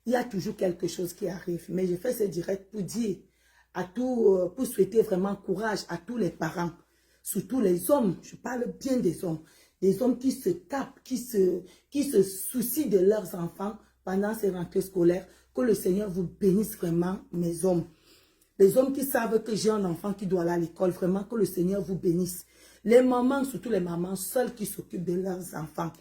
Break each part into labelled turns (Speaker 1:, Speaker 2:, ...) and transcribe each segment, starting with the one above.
Speaker 1: il y a toujours quelque chose qui arrive. Mais je fais ce direct pour dire pour souhaiter vraiment courage à tous les parents, surtout les hommes. Je parle bien des hommes qui se tapent, qui se soucient de leurs enfants pendant ces rentrées scolaires. Que le Seigneur vous bénisse vraiment, mes hommes. Les hommes qui savent que j'ai un enfant qui doit aller à l'école, vraiment que le Seigneur vous bénisse. Les mamans, surtout les mamans seules qui s'occupent de leurs enfants.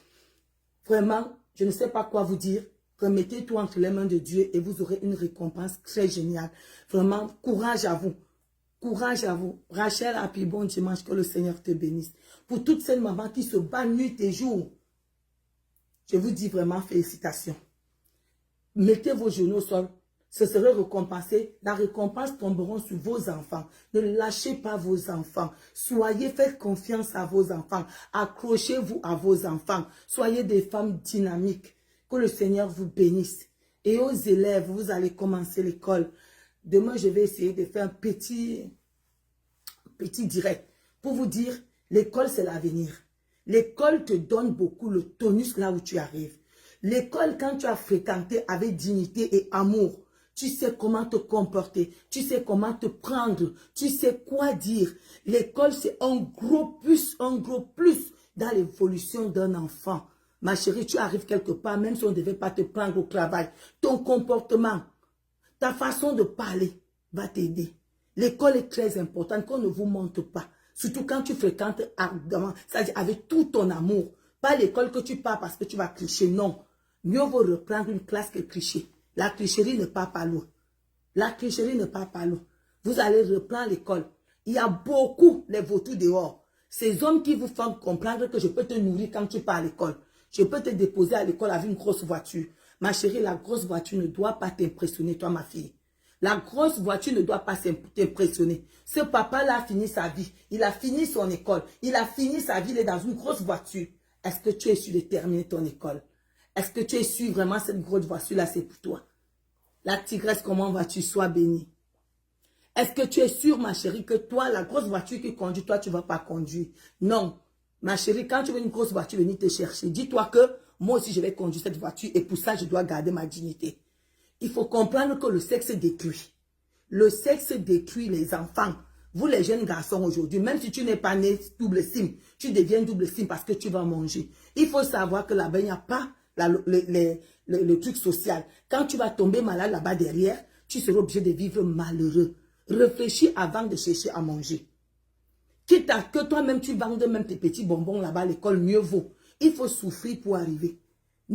Speaker 1: Vraiment, je ne sais pas quoi vous dire. Remettez tout entre les mains de Dieu et vous aurez une récompense très géniale. Vraiment, courage à vous. Courage à vous. Rachel, et puis bon dimanche, que le Seigneur te bénisse. Pour toutes ces mamans qui se battent nuit et jour, je vous dis vraiment félicitations. Mettez vos genoux au sol. Ce serait récompensé. La récompense tombera sur vos enfants. Ne lâchez pas vos enfants. Faites confiance à vos enfants. Accrochez-vous à vos enfants. Soyez des femmes dynamiques. Que le Seigneur vous bénisse. Et aux élèves, vous allez commencer l'école. Demain, je vais essayer de faire un petit direct pour vous dire, l'école, c'est l'avenir. L'école te donne beaucoup le tonus là où tu arrives. L'école, quand tu as fréquenté avec dignité et amour, tu sais comment te comporter, tu sais comment te prendre, tu sais quoi dire. L'école, c'est un gros plus dans l'évolution d'un enfant. Ma chérie, tu arrives quelque part, même si on ne devait pas te prendre au travail. Ton comportement, ta façon de parler va t'aider. L'école est très importante, qu'on ne vous montre pas. Surtout quand tu fréquentes ardemment, c'est-à-dire avec tout ton amour. Pas l'école que tu pars parce que tu vas tricher, non. Mieux vaut reprendre une classe que tricher. La tricherie ne part pas loin. La tricherie ne part pas loin. Vous allez reprendre l'école. Il y a beaucoup les vautours dehors. Ces hommes qui vous font comprendre que je peux te nourrir quand tu pars à l'école. Je peux te déposer à l'école avec une grosse voiture. Ma chérie, la grosse voiture ne doit pas t'impressionner, toi, ma fille. La grosse voiture ne doit pas t'impressionner. Ce papa-là a fini sa vie. Il a fini son école. Il a fini sa vie. Il est dans une grosse voiture. Est-ce que tu es sûr de terminer ton école? Est-ce que tu es sûr vraiment cette grosse voiture-là, c'est pour toi? La tigresse, comment vas-tu? Sois bénie. Est-ce que tu es sûr, ma chérie, que toi, la grosse voiture qui conduit, toi, tu ne vas pas conduire? Non. Ma chérie, quand tu veux une grosse voiture, venir te chercher, dis-toi que moi aussi, je vais conduire cette voiture et pour ça, je dois garder ma dignité. Il faut comprendre que le sexe détruit. Le sexe détruit les enfants. Vous, les jeunes garçons aujourd'hui, même si tu n'es pas né double sim, tu deviens double sim parce que tu vas manger. Il faut savoir que là-bas, il n'y a pas le truc social. Quand tu vas tomber malade là-bas derrière, tu seras obligé de vivre malheureux. Réfléchis avant de chercher à manger. Quitte à que toi-même, tu vendes même tes petits bonbons là-bas à l'école, mieux vaut. Il faut souffrir pour arriver.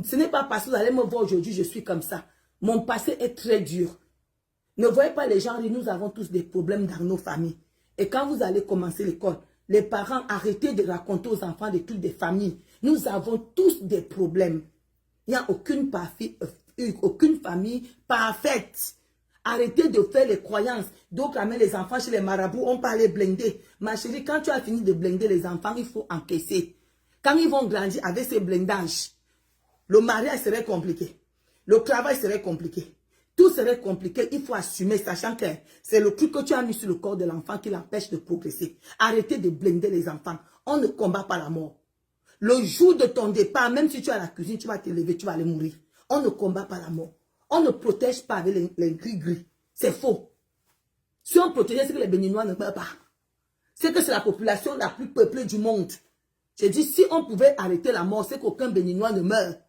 Speaker 1: Ce n'est pas parce que vous allez me voir aujourd'hui, je suis comme ça. Mon passé est très dur. Ne voyez pas les gens, nous avons tous des problèmes dans nos familles. Et quand vous allez commencer l'école, les parents, arrêtez de raconter aux enfants des trucs des familles. Nous avons tous des problèmes. Il n'y a aucune famille parfaite. Arrêtez de faire les croyances. D'autres amènent les enfants chez les marabouts, on parle les blindés. Ma chérie, quand tu as fini de blinder les enfants, il faut encaisser. Quand ils vont grandir avec ces blindages, le mariage serait compliqué. Le travail serait compliqué. Tout serait compliqué. Il faut assumer, sachant que c'est le truc que tu as mis sur le corps de l'enfant qui l'empêche de progresser. Arrêtez de blinder les enfants. On ne combat pas la mort. Le jour de ton départ, même si tu es à la cuisine, tu vas te lever, tu vas aller mourir. On ne combat pas la mort. On ne protège pas avec les gris-gris. C'est faux. Si on protégeait, c'est que les Béninois ne meurent pas. C'est que c'est la population la plus peuplée du monde. J'ai dit, si on pouvait arrêter la mort, c'est qu'aucun Béninois ne meurt.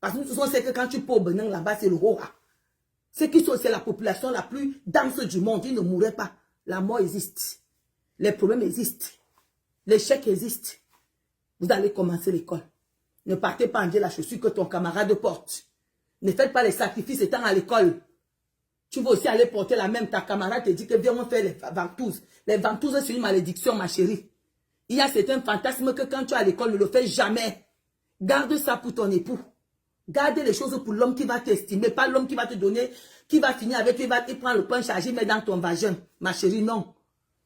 Speaker 1: Parce que nous tous on sait que quand tu pars au Bénin, là-bas, c'est le Rora. C'est la population la plus dense du monde. Ils ne mourraient pas. La mort existe. Les problèmes existent. L'échec existe. Vous allez commencer l'école. Ne partez pas en dire la chaussure que ton camarade porte. Ne faites pas les sacrifices étant à l'école. Tu vas aussi aller porter la même. Ta camarade te dit que viens on faire les ventouses. Les ventouses, c'est une malédiction, ma chérie. Il y a certains fantasmes que quand tu es à l'école, ne le fais jamais. Garde ça pour ton époux. Garde les choses pour l'homme qui va t'estimer, pas l'homme qui va te donner, qui va finir avec toi, il prend le pain chargé, met dans ton vagin. Ma chérie, non.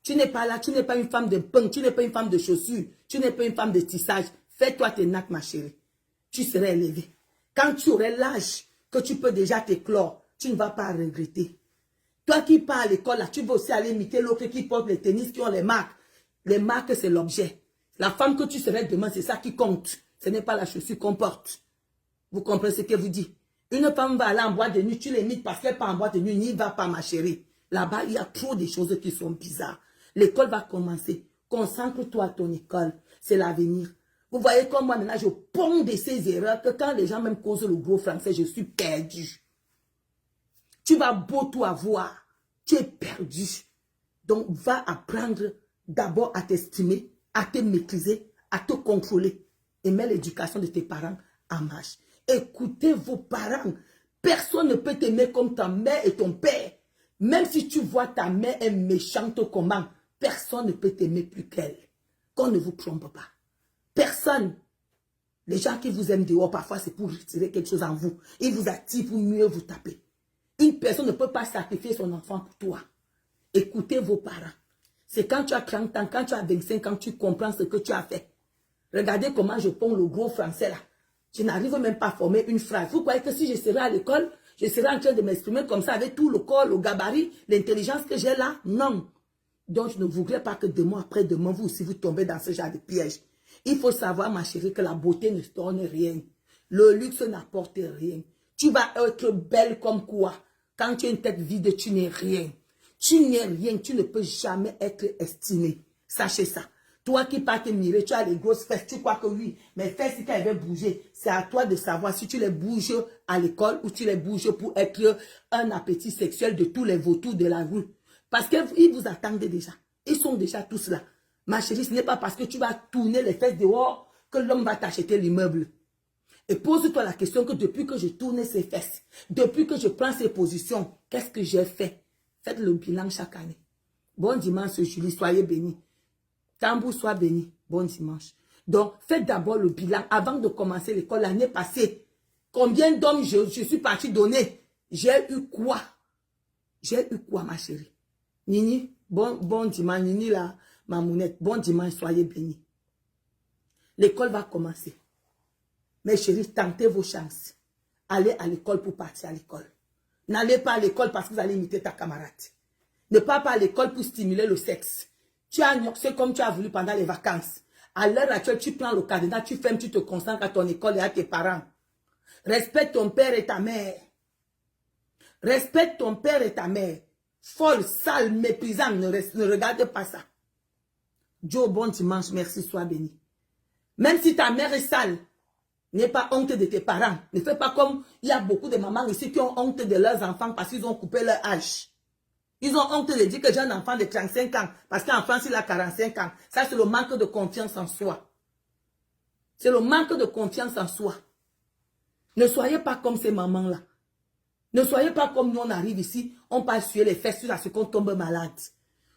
Speaker 1: Tu n'es pas là, tu n'es pas une femme de pain, tu n'es pas une femme de chaussures, tu n'es pas une femme de tissage. Fais-toi tes nacs, ma chérie. Tu serais élevée. Quand tu aurais l'âge que tu peux déjà t'éclore, tu ne vas pas regretter. Toi qui pars à l'école, là, tu vas aussi aller imiter l'autre qui porte les tennis, qui ont les marques. Les marques, c'est l'objet. La femme que tu serais demain, c'est ça qui compte. Ce n'est pas la chaussure qu'on porte. Vous comprenez ce que vous dites? Une femme va aller en boîte de nuit, tu l'imites parce qu'elle part en boîte de nuit, n'y va pas ma chérie. Là-bas, il y a trop de choses qui sont bizarres. L'école va commencer. Concentre-toi à ton école. C'est l'avenir. Vous voyez comme moi maintenant, je ponds de ces erreurs que quand les gens même causent le gros français, je suis perdu. Tu vas beau tout avoir. Tu es perdu. Donc, va apprendre d'abord à t'estimer, à te maîtriser, à te contrôler. Et mets l'éducation de tes parents en marche. Écoutez vos parents. Personne ne peut t'aimer comme ta mère et ton père. Même si tu vois ta mère est méchante comment, personne ne peut t'aimer plus qu'elle. Qu'on ne vous trompe pas. Personne. Les gens qui vous aiment dehors, parfois c'est pour retirer quelque chose en vous. Ils vous attirent pour mieux vous taper. Une personne ne peut pas sacrifier son enfant pour toi. Écoutez vos parents. C'est quand tu as 30 ans, quand tu as 25 ans, tu comprends ce que tu as fait. Regardez comment je ponds le gros français là. Je n'arrive même pas à former une phrase. Vous croyez que si je serais à l'école, je serais en train de m'exprimer comme ça avec tout le corps, le gabarit, l'intelligence que j'ai là? Non. Donc je ne voudrais pas que demain après demain, vous aussi vous tombez dans ce genre de piège. Il faut savoir, ma chérie, que la beauté ne donne rien. Le luxe n'apporte rien. Tu vas être belle comme quoi? Quand tu as une tête vide, tu n'es rien. Tu n'es rien, tu ne peux jamais être estimé. Sachez ça. Toi qui pars te mirer, tu as les grosses fesses, tu crois que oui, mes fesses, quand elles vont bouger, c'est à toi de savoir si tu les bouges à l'école ou tu les bouges pour être un appétit sexuel de tous les vautours de la rue. Parce qu'ils vous attendent déjà. Ils sont déjà tous là. Ma chérie, ce n'est pas parce que tu vas tourner les fesses dehors que l'homme va t'acheter l'immeuble. Et pose-toi la question que depuis que je tourne ces fesses, depuis que je prends ces positions, qu'est-ce que j'ai fait? Faites le bilan chaque année. Bon dimanche, Julie, soyez bénis. Tambour, sois béni. Bon dimanche. Donc, faites d'abord le bilan avant de commencer l'école l'année passée. Combien d'hommes je suis parti donner? J'ai eu quoi? J'ai eu quoi, ma chérie? Nini, bon dimanche. Nini, là, ma mounette. Bon dimanche, soyez bénis. L'école va commencer. Mes chéris, tentez vos chances. Allez à l'école pour partir à l'école. N'allez pas à l'école parce que vous allez imiter ta camarade. Ne pars pas à l'école pour stimuler le sexe. Tu as c'est comme tu as voulu pendant les vacances. À l'heure actuelle, tu prends le cadenas, tu fermes, tu te concentres à ton école et à tes parents. Respecte ton père et ta mère. Respecte ton père et ta mère. Folle, sale, méprisante, ne regarde pas ça. Joe, bon dimanche, merci, sois béni. Même si ta mère est sale, n'aie pas honte de tes parents. Ne fais pas comme il y a beaucoup de mamans ici qui ont honte de leurs enfants parce qu'ils ont coupé leur âge. Ils ont honte de dire que j'ai un enfant de 35 ans parce qu'en France, il a 45 ans. Ça, c'est le manque de confiance en soi. C'est le manque de confiance en soi. Ne soyez pas comme ces mamans-là. Ne soyez pas comme nous, on arrive ici, on passe sur les fesses jusqu'à ce qu'on tombe malade.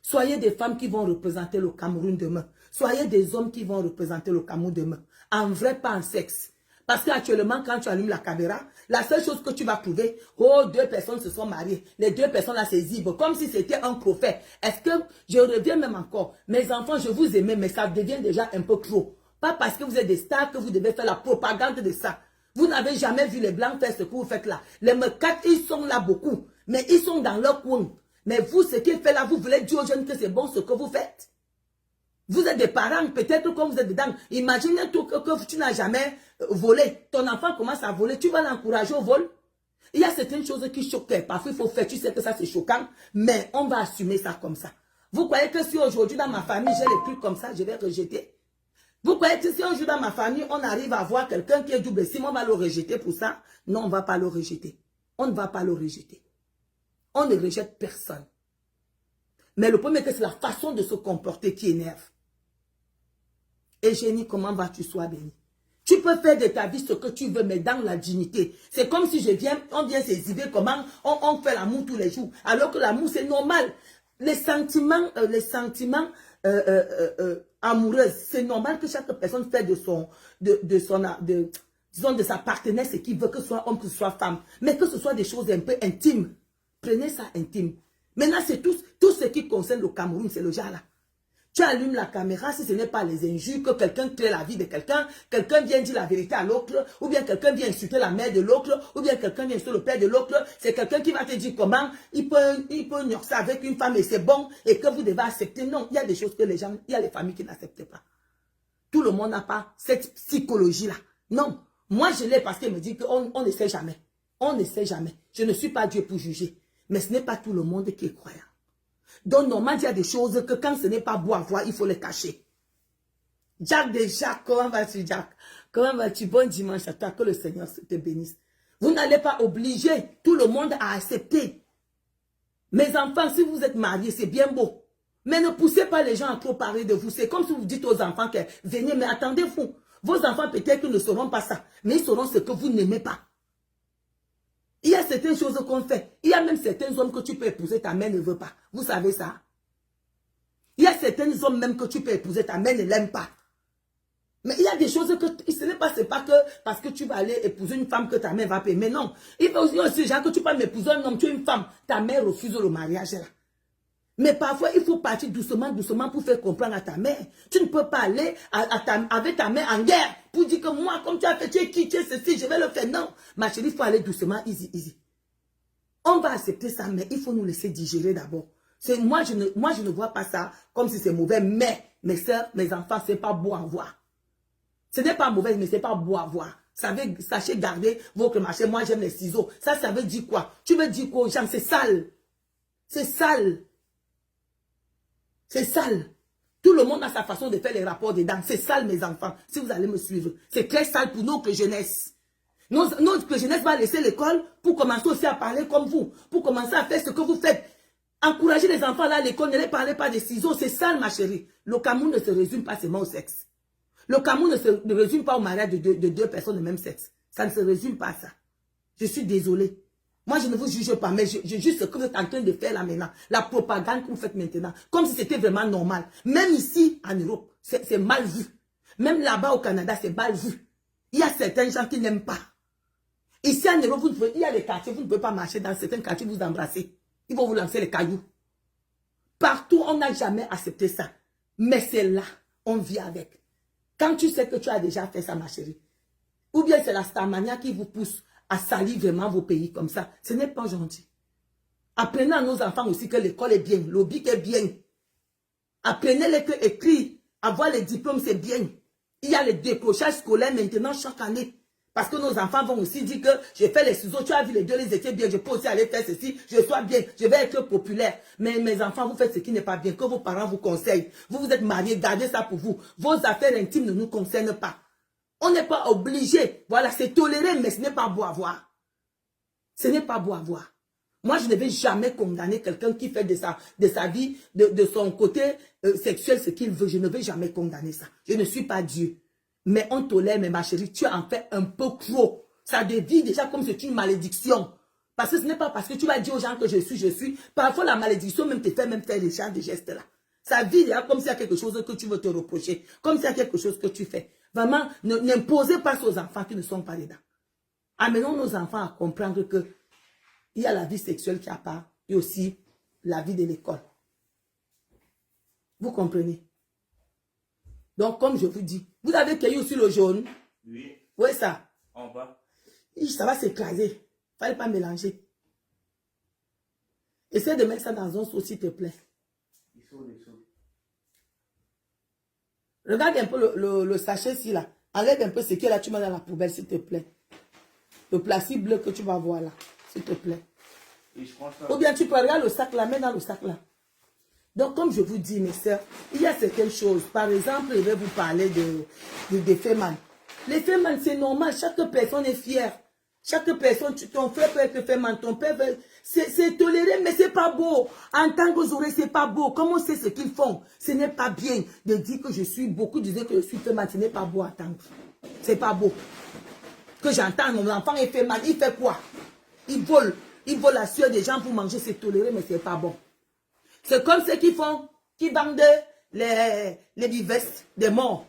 Speaker 1: Soyez des femmes qui vont représenter le Cameroun demain. Soyez des hommes qui vont représenter le Cameroun demain. En vrai, pas en sexe. Parce qu'actuellement, quand tu allumes la caméra, la seule chose que tu vas trouver, oh, 2 personnes se sont mariées. Les 2 personnes là, c'est zibre. Comme si c'était un prophète. Est-ce que, je reviens même encore, mes enfants, je vous aimais, mais ça devient déjà un peu trop. Pas parce que vous êtes des stars que vous devez faire la propagande de ça. Vous n'avez jamais vu les Blancs faire ce que vous faites là. Les mecs, ils sont là beaucoup. Mais ils sont dans leur coin. Mais vous, ce qu'il fait là, vous voulez dire aux jeunes que c'est bon ce que vous faites. Vous êtes des parents, peut-être quand vous êtes dedans. Imaginez tout que tu n'as jamais volé. Ton enfant commence à voler, tu vas l'encourager au vol. Il y a certaines choses qui choquent. Parfois, il faut faire, tu sais que ça c'est choquant, mais on va assumer ça comme ça. Vous croyez que si aujourd'hui dans ma famille, j'ai les trucs comme ça, je vais rejeter? Vous croyez que si aujourd'hui dans ma famille, on arrive à voir quelqu'un qui est double sim, on va le rejeter pour ça? Non, on ne va pas le rejeter. On ne va pas le rejeter. On ne rejette personne. Mais le problème, c'est que c'est la façon de se comporter qui énerve. Et Génie, comment vas-tu, sois béni? Tu peux faire de ta vie ce que tu veux, mais dans la dignité. C'est comme si on vient s'exhiber comment on fait l'amour tous les jours. Alors que l'amour, c'est normal. Les sentiments amoureux, c'est normal que chaque personne fait disons, de sa partenaire ce qu'il veut, que ce soit homme, que ce soit femme. Mais que ce soit des choses un peu intimes. Prenez ça intime. Maintenant, c'est tout ce qui concerne le Cameroun, c'est le genre là. Tu allumes la caméra, si ce n'est pas les injures, que quelqu'un crée la vie de quelqu'un, quelqu'un vient dire la vérité à l'autre, ou bien quelqu'un vient insulter la mère de l'autre, ou bien quelqu'un vient insulter le père de l'autre, c'est quelqu'un qui va te dire comment il peut nurser avec une femme et c'est bon, et que vous devez accepter. Non, il y a des choses que il y a les familles qui n'acceptent pas. Tout le monde n'a pas cette psychologie-là. Non, moi je l'ai parce qu'elle me dit qu'on ne sait jamais. On ne sait jamais. Je ne suis pas Dieu pour juger. Mais ce n'est pas tout le monde qui est croyant. Donc, normalement, il y a des choses que quand ce n'est pas beau à voir, il faut les cacher. Jack de Jacques, comment vas-tu, Jack? Comment vas-tu? Bon dimanche à toi, que le Seigneur te bénisse. Vous n'allez pas obliger tout le monde à accepter. Mes enfants, si vous êtes mariés, c'est bien beau. Mais ne poussez pas les gens à trop parler de vous. C'est comme si vous dites aux enfants que venez, mais attendez-vous. Vos enfants peut-être ne sauront pas ça, mais ils sauront ce que vous n'aimez pas. Il y a certaines choses qu'on fait. Il y a même certains hommes que tu peux épouser, ta mère ne veut pas. Vous savez ça? Il y a certains hommes même que tu peux épouser, ta mère ne l'aime pas. Mais il y a des choses que ce n'est pas que parce que tu vas aller épouser une femme que ta mère va payer. Mais non, il faut aussi genre que tu peux m'épouser un homme, tu es une femme, ta mère refuse le mariage là. Mais parfois, il faut partir doucement, doucement pour faire comprendre à ta mère. Tu ne peux pas aller avec ta mère en guerre pour dire que moi, comme tu as fait, tu es qui, tu es ceci, je vais le faire. Non, ma chérie, il faut aller doucement, easy, easy. On va accepter ça, mais il faut nous laisser digérer d'abord. Moi, je ne vois pas ça comme si c'est mauvais, mais mes soeurs, mes enfants, ce n'est pas beau à voir. Ce n'est pas mauvais, mais ce n'est pas beau à voir. Sachez garder votre marché. Moi, j'aime les ciseaux. Ça veut dire quoi? Tu veux dire quoi aux gens? C'est sale. C'est sale. C'est sale. Tout le monde a sa façon de faire les rapports dedans. C'est sale, mes enfants. Si vous allez me suivre. C'est très sale pour notre jeunesse. Notre jeunesse va laisser l'école pour commencer aussi à parler comme vous. Pour commencer à faire ce que vous faites. Encouragez les enfants là à l'école. Ne les parlez pas des ciseaux. C'est sale, ma chérie. Le Cameroun ne se résume pas seulement au sexe. Le Cameroun ne résume pas au mariage de deux personnes de même sexe. Ça ne se résume pas à ça. Je suis désolée. Moi, je ne vous juge pas, mais je juge ce que vous êtes en train de faire là maintenant. La propagande que vous faites maintenant. Comme si c'était vraiment normal. Même ici, en Europe, c'est mal vu. Même là-bas au Canada, c'est mal vu. Il y a certains gens qui n'aiment pas. Ici en Europe, il y a des quartiers, vous ne pouvez pas marcher dans certains quartiers, vous embrasser. Ils vont vous lancer les cailloux. Partout, on n'a jamais accepté ça. Mais c'est là, on vit avec. Quand tu sais que tu as déjà fait ça, ma chérie, ou bien c'est la starmania qui vous pousse à salir vraiment vos pays comme ça, ce n'est pas gentil. Apprenez à nos enfants aussi que l'école est bien, le bic est bien. Apprenez-les que écrire, avoir les diplômes, c'est bien. Il y a les décrochages scolaires maintenant chaque année. Parce que nos enfants vont aussi dire que j'ai fait les ciseaux, tu as vu les deux, les étaient bien, je peux aussi aller faire ceci, je sois bien, je vais être populaire. Mais mes enfants, vous faites ce qui n'est pas bien, que vos parents vous conseillent. Vous êtes mariés, gardez ça pour vous. Vos affaires intimes ne nous concernent pas. On n'est pas obligé. Voilà, c'est toléré, mais ce n'est pas beau à voir. Ce n'est pas beau à voir. Moi, je ne vais jamais condamner quelqu'un qui fait de sa vie, de son côté sexuel ce qu'il veut. Je ne vais jamais condamner ça. Je ne suis pas Dieu. Mais on tolère, mais ma chérie, tu en fais un peu trop. Ça devient déjà comme si c'est une malédiction. Parce que ce n'est pas parce que tu vas dire aux gens que je suis. Parfois, la malédiction même te fait même faire les gens de gestes là. Ça vit déjà comme s'il y a quelque chose que tu veux te reprocher. Comme s'il y a quelque chose que tu fais. Vraiment, n'imposez pas aux enfants qui ne sont pas dedans. Amenons nos enfants à comprendre que il y a la vie sexuelle qui a part et aussi la vie de l'école. Vous comprenez? Donc, comme je vous dis, vous avez cueilli aussi le jaune.
Speaker 2: Oui.
Speaker 1: Oui, ça.
Speaker 2: En bas.
Speaker 1: Ça va s'écraser. Il ne fallait pas mélanger. Essaie de mettre ça dans un seau, s'il te plaît.
Speaker 2: Il faut les sauts.
Speaker 1: Regarde un peu le sachet ici, là. Enlève un peu ce qui est là, tu mets dans la poubelle, s'il te plaît. Le plastique bleu que tu vas voir là, s'il te plaît.
Speaker 2: Et je prends ça.
Speaker 1: Ou bien tu peux regarder le sac là, mets dans le sac là. Donc, comme je vous dis, mes soeurs, il y a certaines choses. Par exemple, je vais vous parler des fémans. Les fémans, c'est normal. Chaque personne est fière. Chaque personne, ton frère peut être féman, ton père peut... C'est toléré, mais c'est pas beau. En tant que oreilles, c'est pas beau. Comment c'est ce qu'ils font? Ce n'est pas bien de dire que je suis... Beaucoup disaient que je suis féman. Ce n'est pas beau à entendre. C'est pas beau. Que j'entends, mon enfant est féman. Il fait quoi? Il vole. Il vole la sueur des gens pour manger. C'est toléré, mais c'est pas bon. C'est comme ceux qui font, qui vendent les vestes des morts.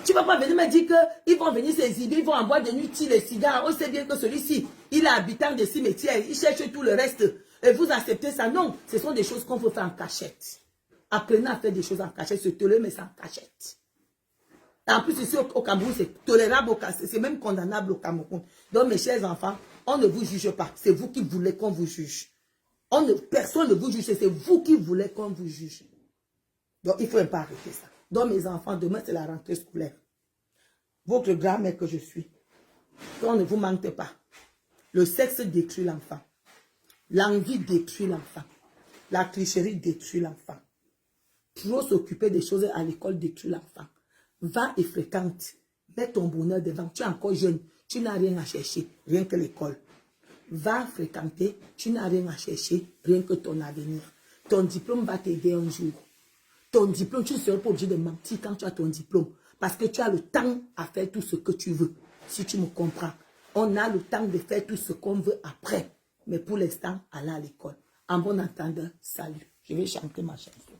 Speaker 1: Tu ne vas pas venir me dire qu'ils vont venir s'exhiber, ils vont en boire de nuit, les cigares. On sait bien que celui-ci, il est habitant de cimetière, il cherche tout le reste. Et vous acceptez ça? Non, ce sont des choses qu'on peut faire en cachette. Apprenez à faire des choses en cachette, se tolérer, mais c'est en cachette. Et en plus, ici au Cameroun, c'est tolérable, c'est même condamnable au Cameroun. Donc, mes chers enfants, on ne vous juge pas. C'est vous qui voulez qu'on vous juge. Personne ne vous juge, c'est vous qui voulez qu'on vous juge. Donc, il ne faut pas arrêter ça. Donc, mes enfants, demain, c'est la rentrée scolaire. Votre grand-mère que je suis, on ne vous manque pas. Le sexe détruit l'enfant. L'envie détruit l'enfant. La tricherie détruit l'enfant. Trop s'occuper des choses à l'école détruit l'enfant. Va et fréquente. Mets ton bonheur devant. Tu es encore jeune. Tu n'as rien à chercher. Rien que l'école. Va fréquenter. Tu n'as rien à chercher. Rien que ton avenir. Ton diplôme va t'aider un jour. Ton diplôme, tu ne seras pas obligé de mentir quand tu as ton diplôme. Parce que tu as le temps à faire tout ce que tu veux. Si tu me comprends. On a le temps de faire tout ce qu'on veut après. Mais pour l'instant, aller à l'école. En bon entendeur, salut. Je vais chanter ma chanson.